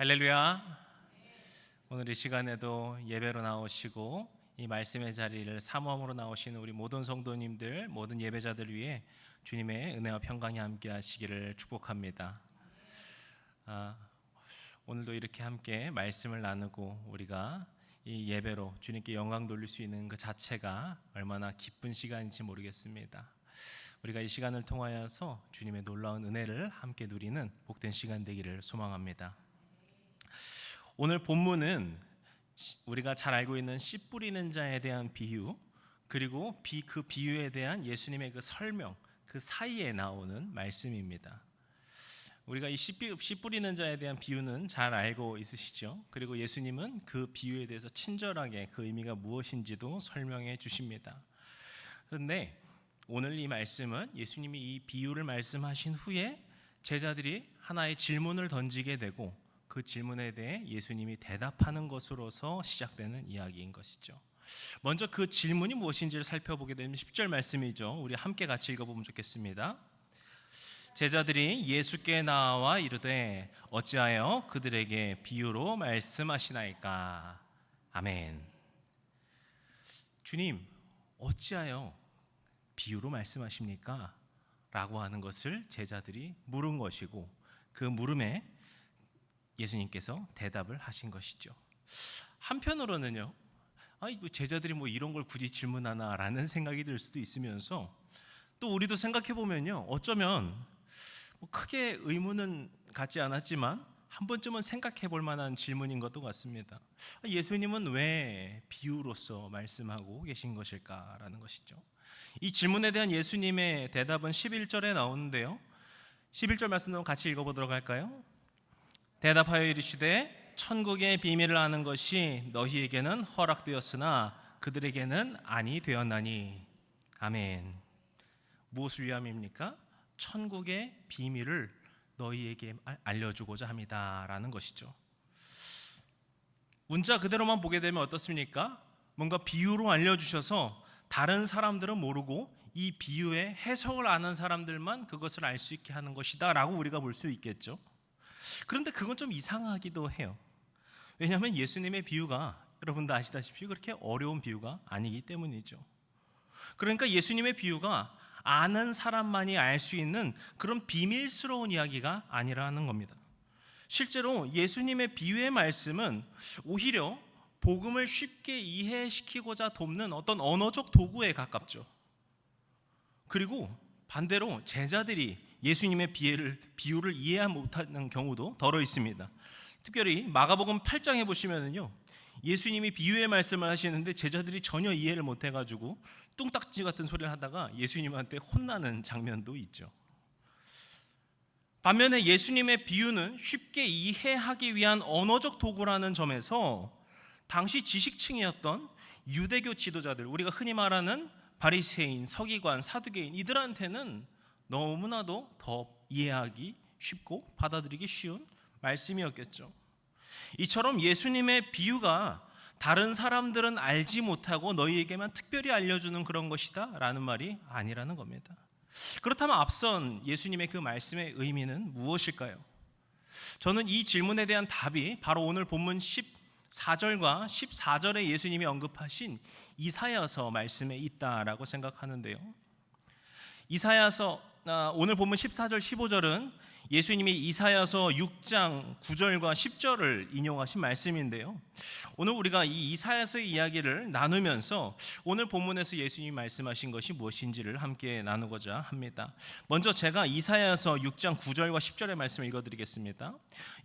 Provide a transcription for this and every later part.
할렐루야. 오늘 이 시간에도 예배로 나오시고 이 말씀의 자리를 사모함으로 나오시는 우리 모든 성도님들, 모든 예배자들 위해 주님의 은혜와 평강이 함께 하시기를 축복합니다. 오늘도 이렇게 함께 말씀을 나누고 우리가 이 예배로 주님께 영광 돌릴 수 있는 그 자체가 얼마나 기쁜 시간인지 모르겠습니다. 우리가 이 시간을 통하여서 주님의 놀라운 은혜를 함께 누리는 복된 시간 되기를 소망합니다. 오늘 본문은 우리가 잘 알고 있는 씨 뿌리는 자에 대한 비유, 그리고 그 비유에 대한 예수님의 그 설명, 그 사이에 나오는 말씀입니다. 우리가 이 씨 뿌리는 자에 대한 비유는 잘 알고 있으시죠? 그리고 예수님은 그 비유에 대해서 친절하게 그 의미가 무엇인지도 설명해 주십니다. 그런데 오늘 이 말씀은 예수님이 이 비유를 말씀하신 후에 제자들이 하나의 질문을 던지게 되고 그 질문에 대해 예수님이 대답하는 것으로서 시작되는 이야기인 것이죠. 먼저 그 질문이 무엇인지를 살펴보게 되면 10절 말씀이죠. 우리 함께 같이 읽어보면 좋겠습니다. 제자들이 예수께 나와 이르되 어찌하여 그들에게 비유로 말씀하시나이까. 아멘. 주님, 어찌하여 비유로 말씀하십니까? 라고 하는 것을 제자들이 물은 것이고, 그 물음에 예수님께서 대답을 하신 것이죠. 한편으로는요, 제자들이 이런 걸 굳이 질문하나 라는 생각이 들 수도 있으면서, 또 우리도 생각해 보면요, 어쩌면 크게 의문은 갖지 않았지만 한 번쯤은 생각해 볼 만한 질문인 것도 같습니다. 예수님은 왜 비유로서 말씀하고 계신 것일까라는 것이죠. 이 질문에 대한 예수님의 대답은 11절에 나오는데요, 11절 말씀도 같이 읽어보도록 할까요? 대답하여 이르시되 천국의 비밀을 아는 것이 너희에게는 허락되었으나 그들에게는 아니 되었나니. 아멘. 무엇을 위함입니까? 천국의 비밀을 너희에게 알려주고자 합니다 라는 것이죠. 문자 그대로만 보게 되면 어떻습니까? 뭔가 비유로 알려주셔서 다른 사람들은 모르고 이 비유의 해석을 아는 사람들만 그것을 알 수 있게 하는 것이다 라고 우리가 볼 수 있겠죠. 그런데 그건 좀 이상하기도 해요. 왜냐하면 예수님의 비유가 여러분도 아시다시피 그렇게 어려운 비유가 아니기 때문이죠. 그러니까 예수님의 비유가 아는 사람만이 알 수 있는 그런 비밀스러운 이야기가 아니라는 겁니다. 실제로 예수님의 비유의 말씀은 오히려 복음을 쉽게 이해시키고자 돕는 어떤 언어적 도구에 가깝죠. 그리고 반대로 제자들이 예수님의 비유를 이해 못하는 경우도 덜어 있습니다. 특별히 마가복음 8장에 보시면은요, 예수님이 비유의 말씀을 하시는데 제자들이 전혀 이해를 못해가지고 뚱딱지 같은 소리를 하다가 예수님한테 혼나는 장면도 있죠. 반면에 예수님의 비유는 쉽게 이해하기 위한 언어적 도구라는 점에서 당시 지식층이었던 유대교 지도자들, 우리가 흔히 말하는 바리새인, 서기관, 사두개인, 이들한테는 너무나도 더 이해하기 쉽고 받아들이기 쉬운 말씀이었겠죠. 이처럼 예수님의 비유가 다른 사람들은 알지 못하고 너희에게만 특별히 알려주는 그런 것이다 라는 말이 아니라는 겁니다. 그렇다면 앞선 예수님의 그 말씀의 의미는 무엇일까요? 저는 이 질문에 대한 답이 바로 오늘 본문 14절과 14절에 예수님이 언급하신 이사야서 말씀에 있다라고 생각하는데요, 이사야서 오늘 본문 14절 15절은 예수님이 이사야서 6장 9절과 10절을 인용하신 말씀인데요, 오늘 우리가 이 이사야서의 이야기를 나누면서 오늘 본문에서 예수님이 말씀하신 것이 무엇인지를 함께 나누고자 합니다. 먼저 제가 이사야서 6장 9절과 10절의 말씀을 읽어드리겠습니다.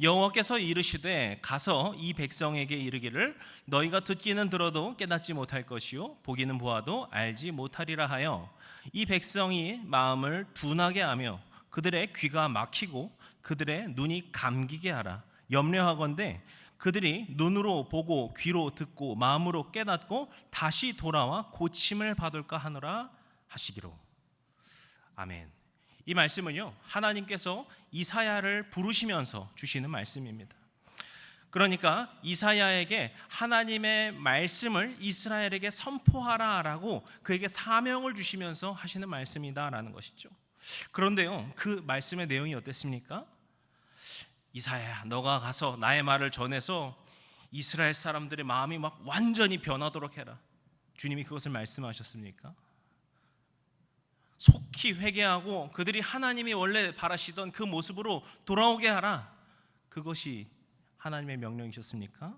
여호와께서 이르시되 가서 이 백성에게 이르기를 너희가 듣기는 들어도 깨닫지 못할 것이요 보기는 보아도 알지 못하리라 하여 이 백성이 마음을 둔하게 하며 그들의 귀가 막히고 그들의 눈이 감기게 하라. 염려하건대 그들이 눈으로 보고 귀로 듣고 마음으로 깨닫고 다시 돌아와 고침을 받을까 하노라 하시기로. 아멘. 이 말씀은요, 하나님께서 이사야를 부르시면서 주시는 말씀입니다. 그러니까 이사야에게 하나님의 말씀을 이스라엘에게 선포하라라고 그에게 사명을 주시면서 하시는 말씀이다라는 것이죠. 그런데요, 그 말씀의 내용이 어땠습니까? 이사야야, 너가 가서 나의 말을 전해서 이스라엘 사람들의 마음이 막 완전히 변하도록 해라. 주님이 그것을 말씀하셨습니까? 속히 회개하고 그들이 하나님이 원래 바라시던 그 모습으로 돌아오게 하라. 그것이 하나님의 명령이셨습니까?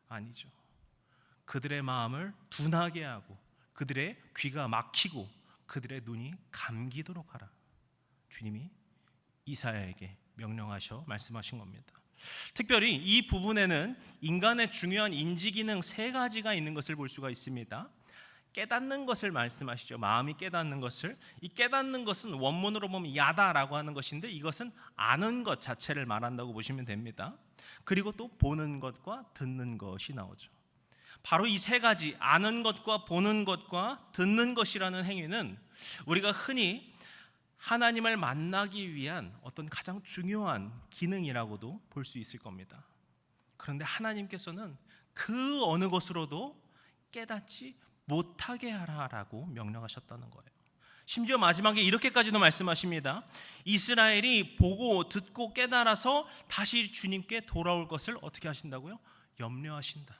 아니죠. 그들의 마음을 둔하게 하고 그들의 귀가 막히고 그들의 눈이 감기도록 하라. 주님이 이사야에게 명령하셔 말씀하신 겁니다. 특별히 이 부분에는 인간의 중요한 인지 기능 세 가지가 있는 것을 볼 수가 있습니다. 깨닫는 것을 말씀하시죠. 마음이 깨닫는 것을. 이 깨닫는 것은 원문으로 보면 야다라고 하는 것인데 이것은 아는 것 자체를 말한다고 보시면 됩니다. 그리고 또 보는 것과 듣는 것이 나오죠. 바로 이 세 가지, 아는 것과 보는 것과 듣는 것이라는 행위는 우리가 흔히 하나님을 만나기 위한 어떤 가장 중요한 기능이라고도 볼 수 있을 겁니다. 그런데 하나님께서는 그 어느 것으로도 깨닫지 못하게 하라라고 명령하셨다는 거예요. 심지어 마지막에 이렇게까지도 말씀하십니다. 이스라엘이 보고 듣고 깨달아서 다시 주님께 돌아올 것을 어떻게 하신다고요? 염려하신다.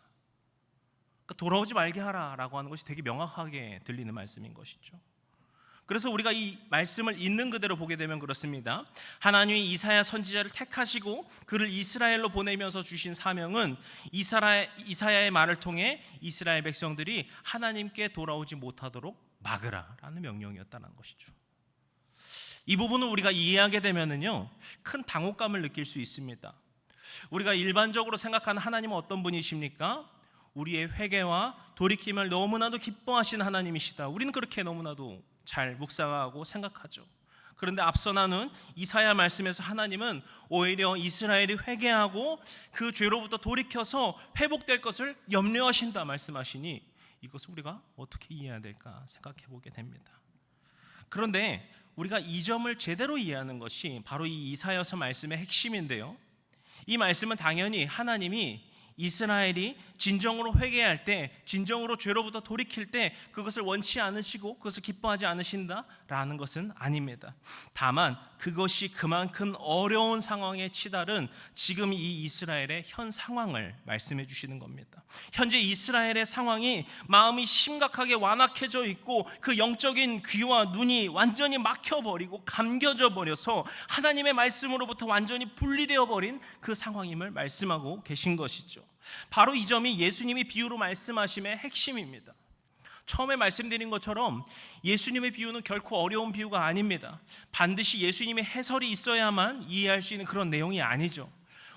그러니까 돌아오지 말게 하라라고 하는 것이 되게 명확하게 들리는 말씀인 것이죠. 그래서 우리가 이 말씀을 있는 그대로 보게 되면 그렇습니다. 하나님이 이사야 선지자를 택하시고 그를 이스라엘로 보내면서 주신 사명은 이사야의 말을 통해 이스라엘 백성들이 하나님께 돌아오지 못하도록 막으라라는 명령이었다는 것이죠. 이 부분을 우리가 이해하게 되면은요, 큰 당혹감을 느낄 수 있습니다. 우리가 일반적으로 생각하는 하나님은 어떤 분이십니까? 우리의 회개와 돌이킴을 너무나도 기뻐하시는 하나님이시다. 우리는 그렇게 너무나도 잘 묵상하고 생각하죠. 그런데 앞서 나눈 이사야 말씀에서 하나님은 오히려 이스라엘이 회개하고 그 죄로부터 돌이켜서 회복될 것을 염려하신다 말씀하시니 이것을 우리가 어떻게 이해해야 될까 생각해 보게 됩니다. 그런데 우리가 이 점을 제대로 이해하는 것이 바로 이 이사야서 말씀의 핵심인데요. 이 말씀은 당연히 하나님이 이스라엘이 진정으로 회개할 때, 진정으로 죄로부터 돌이킬 때 그것을 원치 않으시고 그것을 기뻐하지 않으신다라는 것은 아닙니다. 다만 그것이 그만큼 어려운 상황에 치달은 지금 이 이스라엘의 현 상황을 말씀해 주시는 겁니다. 현재 이스라엘의 상황이 마음이 심각하게 완악해져 있고 그 영적인 귀와 눈이 완전히 막혀버리고 감겨져 버려서 하나님의 말씀으로부터 완전히 분리되어 버린 그 상황임을 말씀하고 계신 것이죠. 바로 이 점이 예수님이 비유로 말씀하심의 핵심입니다. 처음에 말씀드린 것처럼 예수님의 비유는 결코 어려운 비유가 아닙니다. 반드시 예수님의 해설이 있어야만 이해할 수 있는 그런 내용이 아니죠.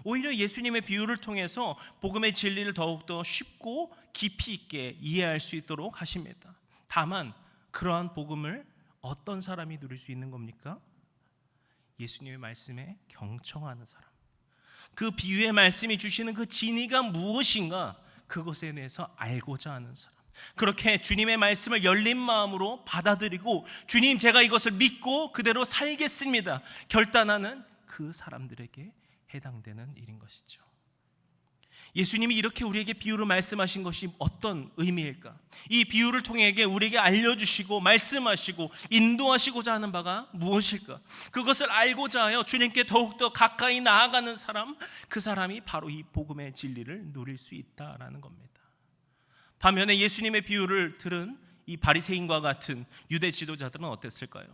오히려 예수님의 비유를 통해서 복음의 진리를 더욱더 쉽고 깊이 있게 이해할 수 있도록 하십니다. 다만 그러한 복음을 어떤 사람이 누릴 수 있는 겁니까? 예수님의 말씀에 경청하는 사람, 그 비유의 말씀이 주시는 그 진리가 무엇인가 그것에 대해서 알고자 하는 사람, 그렇게 주님의 말씀을 열린 마음으로 받아들이고 주님 제가 이것을 믿고 그대로 살겠습니다 결단하는 그 사람들에게 해당되는 일인 것이죠. 예수님이 이렇게 우리에게 비유로 말씀하신 것이 어떤 의미일까? 이 비유를 통해 우리에게 알려주시고 말씀하시고 인도하시고자 하는 바가 무엇일까? 그것을 알고자 하여 주님께 더욱더 가까이 나아가는 사람, 그 사람이 바로 이 복음의 진리를 누릴 수 있다라는 겁니다. 반면에 예수님의 비유를 들은 이 바리새인과 같은 유대 지도자들은 어땠을까요?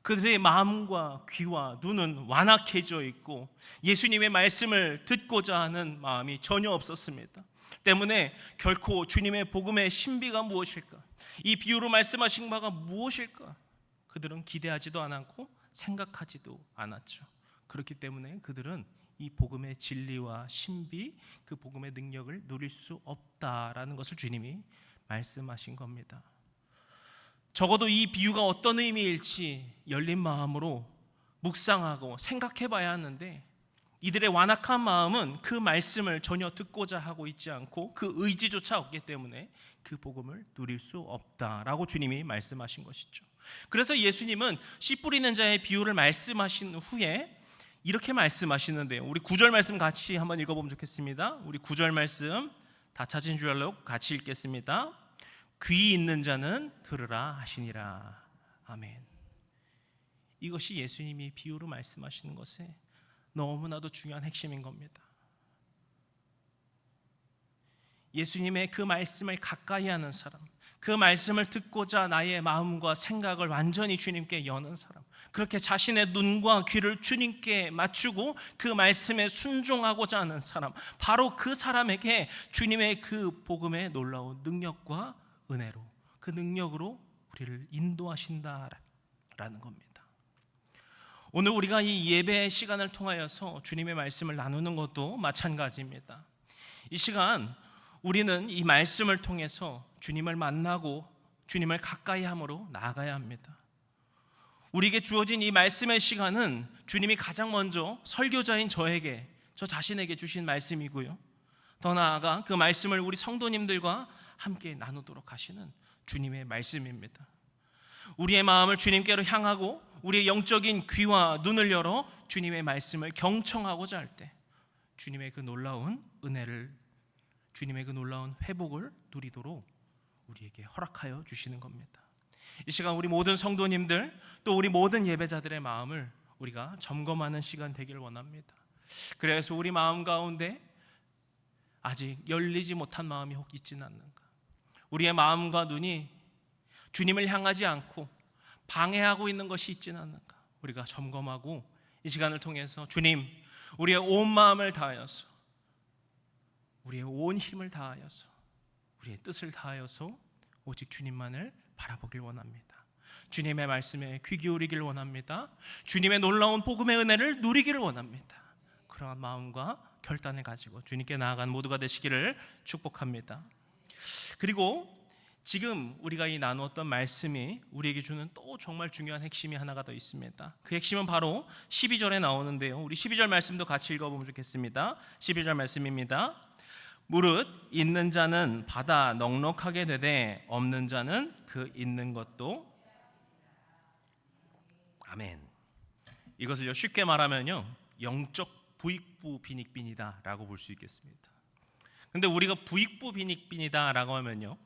그들의 마음과 귀와 눈은 완악해져 있고 예수님의 말씀을 듣고자 하는 마음이 전혀 없었습니다. 때문에 결코 주님의 복음의 신비가 무엇일까? 이 비유로 말씀하신 바가 무엇일까? 그들은 기대하지도 않았고 생각하지도 않았죠. 그렇기 때문에 그들은 이 복음의 진리와 신비, 그 복음의 능력을 누릴 수 없다라는 것을 주님이 말씀하신 겁니다. 적어도 이 비유가 어떤 의미일지 열린 마음으로 묵상하고 생각해 봐야 하는데 이들의 완악한 마음은 그 말씀을 전혀 듣고자 하고 있지 않고 그 의지조차 없기 때문에 그 복음을 누릴 수 없다라고 주님이 말씀하신 것이죠. 그래서 예수님은 씨 뿌리는 자의 비유를 말씀하신 후에 이렇게 말씀하시는데요. 우리 9절 말씀 같이 한번 읽어보면 좋겠습니다. 우리 9절 말씀 다 찾은 줄 알고 같이 읽겠습니다. 귀 있는 자는 들으라 하시니라. 아멘. 이것이 예수님이 비유로 말씀하시는 것의 너무나도 중요한 핵심인 겁니다. 예수님의 그 말씀을 가까이 하는 사람, 그 말씀을 듣고자 나의 마음과 생각을 완전히 주님께 여는 사람, 그렇게 자신의 눈과 귀를 주님께 맞추고 그 말씀에 순종하고자 하는 사람, 바로 그 사람에게 주님의 그 복음의 놀라운 능력과 은혜로, 그 능력으로 우리를 인도하신다라는 겁니다. 오늘 우리가 이 예배 시간을 통하여서 주님의 말씀을 나누는 것도 마찬가지입니다. 이 시간 우리는 이 말씀을 통해서 주님을 만나고 주님을 가까이 함으로 나아가야 합니다. 우리에게 주어진 이 말씀의 시간은 주님이 가장 먼저 설교자인 저에게, 저 자신에게 주신 말씀이고요, 더 나아가 그 말씀을 우리 성도님들과 함께 나누도록 하시는 주님의 말씀입니다. 우리의 마음을 주님께로 향하고 우리의 영적인 귀와 눈을 열어 주님의 말씀을 경청하고자 할 때 주님의 그 놀라운 은혜를, 주님의 그 놀라운 회복을 누리도록 우리에게 허락하여 주시는 겁니다. 이 시간 우리 모든 성도님들, 또 우리 모든 예배자들의 마음을 우리가 점검하는 시간 되기를 원합니다. 그래서 우리 마음 가운데 아직 열리지 못한 마음이 혹 있지는 않는가? 우리의 마음과 눈이 주님을 향하지 않고 방해하고 있는 것이 있지는 않는가? 우리가 점검하고 이 시간을 통해서 주님, 우리의 온 마음을 다하여서, 우리의 온 힘을 다하여서, 우리의 뜻을 다하여서 오직 주님만을 바라보길 원합니다. 주님의 말씀에 귀 기울이길 원합니다. 주님의 놀라운 복음의 은혜를 누리기를 원합니다. 그러한 마음과 결단을 가지고 주님께 나아간 모두가 되시기를 축복합니다. 그리고 지금 우리가 이 나누었던 말씀이 우리에게 주는 또 정말 중요한 핵심이 하나가 더 있습니다. 그 핵심은 바로 12절에 나오는데요, 우리 12절 말씀도 같이 읽어보면 좋겠습니다. 12절 말씀입니다. 무릇 있는 자는 받아 넉넉하게 되되 없는 자는 그 있는 것도. 아멘. 이것을 쉽게 말하면요, 영적 부익부 빈익빈이다 라고 볼 수 있겠습니다. 근데 우리가 부익부 빈익빈이다 라고 하면요,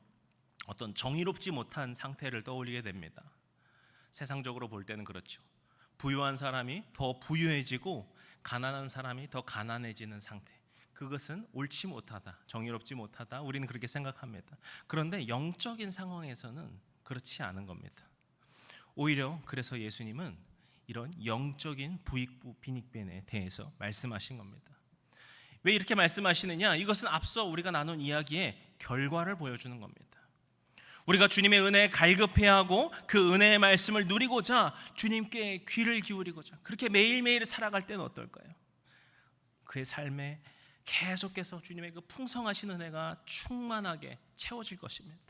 어떤 정의롭지 못한 상태를 떠올리게 됩니다. 세상적으로 볼 때는 그렇죠. 부유한 사람이 더 부유해지고 가난한 사람이 더 가난해지는 상태, 그것은 옳지 못하다, 정의롭지 못하다, 우리는 그렇게 생각합니다. 그런데 영적인 상황에서는 그렇지 않은 겁니다. 오히려 그래서 예수님은 이런 영적인 부익부 빈익빈에 대해서 말씀하신 겁니다. 왜 이렇게 말씀하시느냐? 이것은 앞서 우리가 나눈 이야기의 결과를 보여주는 겁니다. 우리가 주님의 은혜에 갈급해야 하고 그 은혜의 말씀을 누리고자 주님께 귀를 기울이고자 그렇게 매일매일 살아갈 때는 어떨까요? 그의 삶에 계속해서 주님의 그 풍성하신 은혜가 충만하게 채워질 것입니다.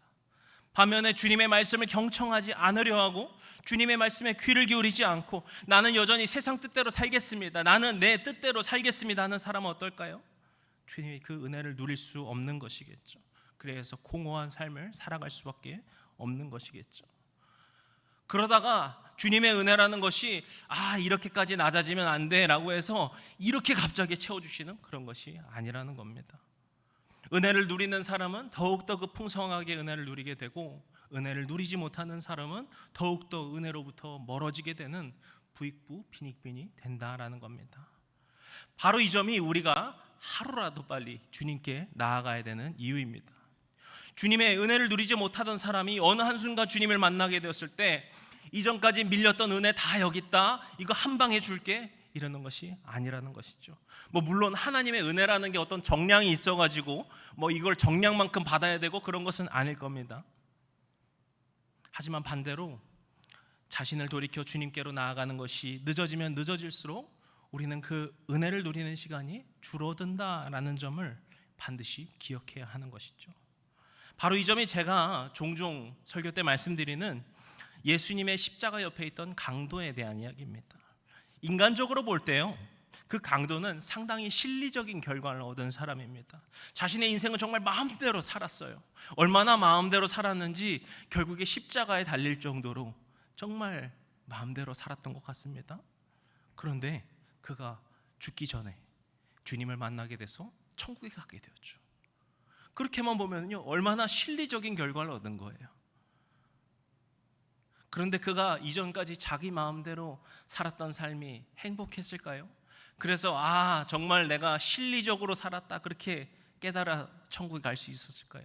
반면에 주님의 말씀을 경청하지 않으려 하고 주님의 말씀에 귀를 기울이지 않고 나는 여전히 세상 뜻대로 살겠습니다, 나는 내 뜻대로 살겠습니다 하는 사람은 어떨까요? 주님의 그 은혜를 누릴 수 없는 것이겠죠. 그래서 공허한 삶을 살아갈 수밖에 없는 것이겠죠. 그러다가 주님의 은혜라는 것이 이렇게까지 낮아지면 안 돼라고 해서 이렇게 갑자기 채워주시는 그런 것이 아니라는 겁니다. 은혜를 누리는 사람은 더욱더 그 풍성하게 은혜를 누리게 되고, 은혜를 누리지 못하는 사람은 더욱더 은혜로부터 멀어지게 되는 부익부 빈익빈이 된다라는 겁니다. 바로 이 점이 우리가 하루라도 빨리 주님께 나아가야 되는 이유입니다. 주님의 은혜를 누리지 못하던 사람이 어느 한순간 주님을 만나게 되었을 때 이전까지 밀렸던 은혜 다 여기 있다, 이거 한 방에 줄게, 이러는 것이 아니라는 것이죠. 물론 하나님의 은혜라는 게 어떤 정량이 있어가지고 이걸 정량만큼 받아야 되고 그런 것은 아닐 겁니다. 하지만 반대로 자신을 돌이켜 주님께로 나아가는 것이 늦어지면 늦어질수록 우리는 그 은혜를 누리는 시간이 줄어든다라는 점을 반드시 기억해야 하는 것이죠. 바로 이 점이 제가 종종 설교 때 말씀드리는 예수님의 십자가 옆에 있던 강도에 대한 이야기입니다. 인간적으로 볼 때요, 그 강도는 상당히 실리적인 결과를 얻은 사람입니다. 자신의 인생을 정말 마음대로 살았어요. 얼마나 마음대로 살았는지 결국에 십자가에 달릴 정도로 정말 마음대로 살았던 것 같습니다. 그런데 그가 죽기 전에 주님을 만나게 돼서 천국에 가게 되었죠. 그렇게만 보면요, 얼마나 실리적인 결과를 얻은 거예요. 그런데 그가 이전까지 자기 마음대로 살았던 삶이 행복했을까요? 그래서 정말 내가 실리적으로 살았다 그렇게 깨달아 천국에 갈 수 있었을까요?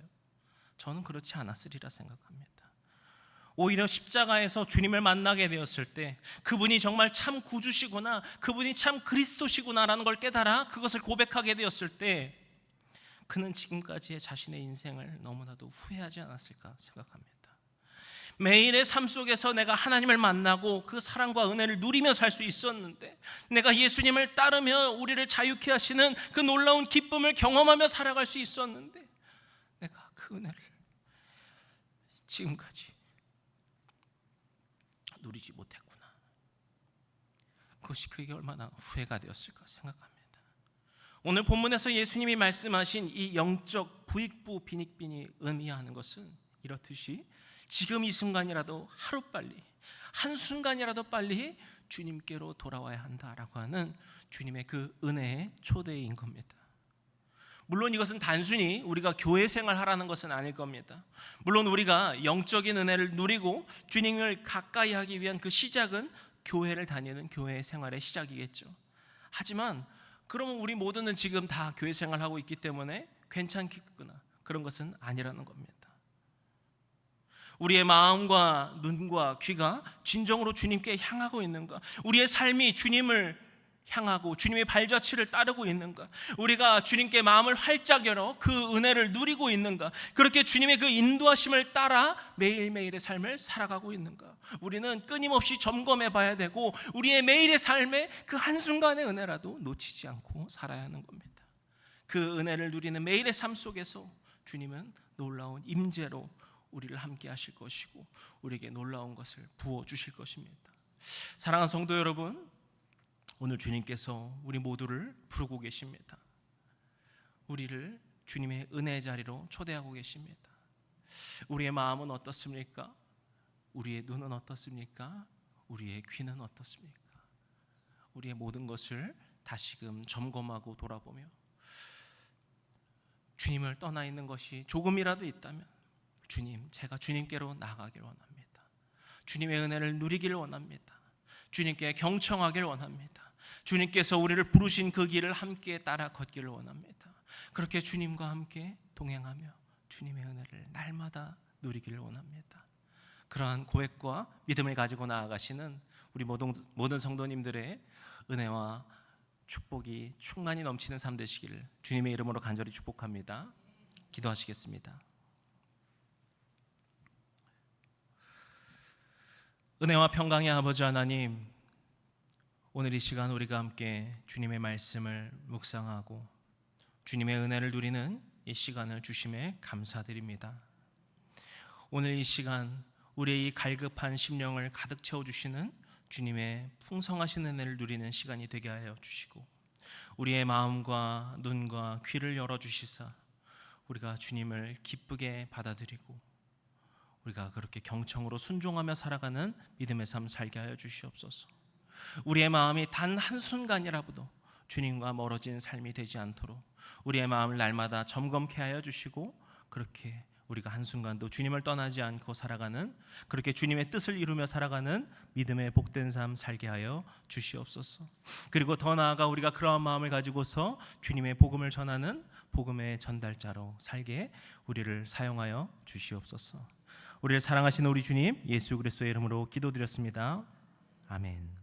저는 그렇지 않았으리라 생각합니다. 오히려 십자가에서 주님을 만나게 되었을 때 그분이 정말 참 구주시구나, 그분이 참 그리스도시구나라는 걸 깨달아 그것을 고백하게 되었을 때 그는 지금까지의 자신의 인생을 너무나도 후회하지 않았을까 생각합니다. 매일의 삶 속에서 내가 하나님을 만나고 그 사랑과 은혜를 누리며 살 수 있었는데, 내가 예수님을 따르며 우리를 자유케 하시는 그 놀라운 기쁨을 경험하며 살아갈 수 있었는데 내가 그 은혜를 지금까지 누리지 못했구나. 그것이 그에게 얼마나 후회가 되었을까 생각합니다. 오늘 본문에서 예수님이 말씀하신 이 영적 부익부 빈익빈이 의미하는 것은 이렇듯이 지금 이 순간이라도 하루빨리, 한순간이라도 빨리 주님께로 돌아와야 한다라고 하는 주님의 그 은혜의 초대인 겁니다. 물론 이것은 단순히 우리가 교회 생활하라는 것은 아닐 겁니다. 물론 우리가 영적인 은혜를 누리고 주님을 가까이 하기 위한 그 시작은 교회를 다니는 교회 생활의 시작이겠죠. 하지만 그러면 우리 모두는 지금 다 교회 생활하고 있기 때문에 괜찮겠구나, 그런 것은 아니라는 겁니다. 우리의 마음과 눈과 귀가 진정으로 주님께 향하고 있는가? 우리의 삶이 주님을 향하고 주님의 발자취를 따르고 있는가? 우리가 주님께 마음을 활짝 열어 그 은혜를 누리고 있는가? 그렇게 주님의 그 인도하심을 따라 매일매일의 삶을 살아가고 있는가? 우리는 끊임없이 점검해 봐야 되고 우리의 매일의 삶에 그 한순간의 은혜라도 놓치지 않고 살아야 하는 겁니다. 그 은혜를 누리는 매일의 삶 속에서 주님은 놀라운 임재로 우리를 함께 하실 것이고 우리에게 놀라운 것을 부어주실 것입니다. 사랑하는 성도 여러분, 오늘 주님께서 우리 모두를 부르고 계십니다. 우리를 주님의 은혜의 자리로 초대하고 계십니다. 우리의 마음은 어떻습니까? 우리의 눈은 어떻습니까? 우리의 귀는 어떻습니까? 우리의 모든 것을 다시금 점검하고 돌아보며 주님을 떠나 있는 것이 조금이라도 있다면 주님, 제가 주님께로 나아가길 원합니다. 주님의 은혜를 누리기를 원합니다. 주님께 경청하길 원합니다. 주님께서 우리를 부르신 그 길을 함께 따라 걷기를 원합니다. 그렇게 주님과 함께 동행하며 주님의 은혜를 날마다 누리기를 원합니다. 그러한 고백과 믿음을 가지고 나아가시는 우리 모든 성도님들의 은혜와 축복이 충만히 넘치는 삶 되시기를 주님의 이름으로 간절히 축복합니다. 기도하시겠습니다. 은혜와 평강의 아버지 하나님, 오늘 이 시간 우리가 함께 주님의 말씀을 묵상하고 주님의 은혜를 누리는 이 시간을 주심에 감사드립니다. 오늘 이 시간 우리의 이 갈급한 심령을 가득 채워주시는 주님의 풍성하신 은혜를 누리는 시간이 되게 하여 주시고 우리의 마음과 눈과 귀를 열어주시사 우리가 주님을 기쁘게 받아들이고 우리가 그렇게 경청으로 순종하며 살아가는 믿음의 삶 살게 하여 주시옵소서. 우리의 마음이 단 한순간이라도 주님과 멀어진 삶이 되지 않도록 우리의 마음을 날마다 점검케 하여 주시고 그렇게 우리가 한순간도 주님을 떠나지 않고 살아가는, 그렇게 주님의 뜻을 이루며 살아가는 믿음의 복된 삶 살게 하여 주시옵소서. 그리고 더 나아가 우리가 그러한 마음을 가지고서 주님의 복음을 전하는 복음의 전달자로 살게 우리를 사용하여 주시옵소서. 우리를 사랑하시는 우리 주님 예수 그리스도의 이름으로 기도드렸습니다. 아멘.